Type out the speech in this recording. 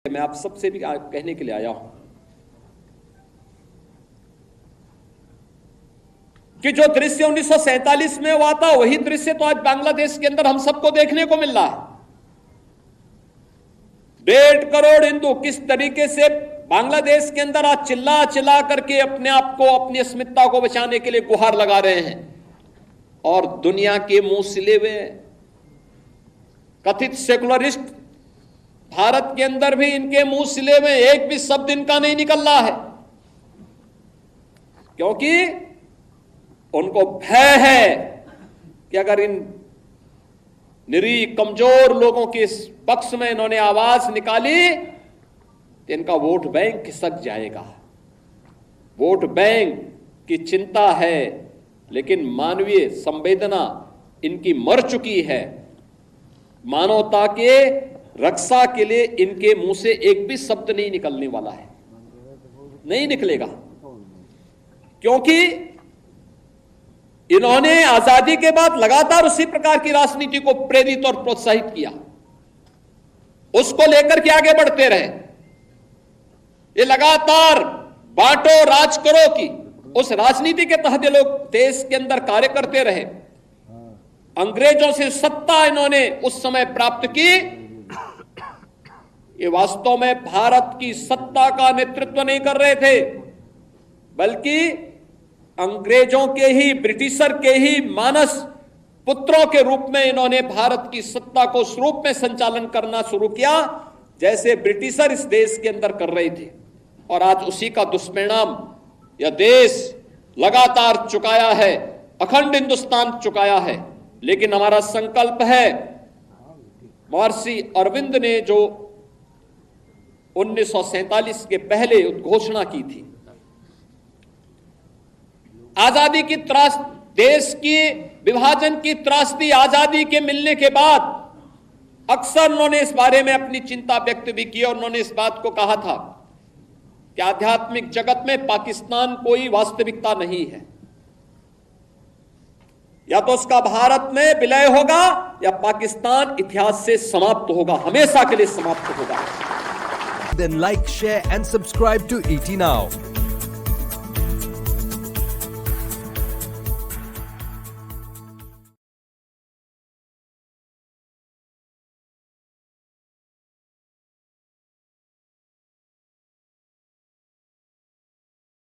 मैं आप सबसे भी कहने के लिए आया हूं कि जो दृश्य 1947 में हुआ था वही दृश्य तो आज बांग्लादेश के अंदर हम सबको देखने को मिल रहा है। 1.5 करोड़ हिंदू किस तरीके से बांग्लादेश के अंदर आज चिल्ला चिल्ला करके अपने आप को, अपनी अस्मिता को बचाने के लिए गुहार लगा रहे हैं और दुनिया के मुंह सिले हुए कथित सेकुलरिस्ट भारत के अंदर भी इनके मुंह सिले में एक भी शब्द इनका नहीं निकल रहा है, क्योंकि उनको भय है कि अगर इन निरीह कमजोर लोगों के पक्ष में इन्होंने आवाज निकाली तो इनका वोट बैंक खिसक जाएगा। वोट बैंक की चिंता है, लेकिन मानवीय संवेदना इनकी मर चुकी है। मानवता के रक्षा के लिए इनके मुंह से एक भी शब्द नहीं निकलने वाला है, नहीं निकलेगा, क्योंकि इन्होंने आजादी के बाद लगातार उसी प्रकार की राजनीति को प्रेरित और प्रोत्साहित किया, उसको लेकर के आगे बढ़ते रहे। ये लगातार बांटो राज करो की उस राजनीति के तहत ये लोग देश के अंदर कार्य करते रहे। अंग्रेजों से सत्ता इन्होंने उस समय प्राप्त की। ये वास्तव में भारत की सत्ता का नेतृत्व नहीं कर रहे थे, बल्कि अंग्रेजों के ही, ब्रिटिशर के ही मानस पुत्रों के रूप में इन्होंने भारत की सत्ता को उस रूप में संचालन करना शुरू किया जैसे ब्रिटिशर इस देश के अंदर कर रहे थे। और आज उसी का दुष्परिणाम यह देश लगातार चुकाया है, अखंड हिंदुस्तान चुकाया है। लेकिन हमारा संकल्प है, महर्षि अरविंद ने जो 1947 के पहले घोषणा की थी, आजादी की त्रास, देश की विभाजन की त्रासदी आजादी के मिलने के बाद अक्सर उन्होंने इस बारे में अपनी चिंता व्यक्त भी की और उन्होंने इस बात को कहा था कि आध्यात्मिक जगत में पाकिस्तान कोई वास्तविकता नहीं है, या तो उसका भारत में विलय होगा या पाकिस्तान इतिहास से समाप्त होगा, हमेशा के लिए समाप्त होगा। Then like, share and subscribe to ET Now.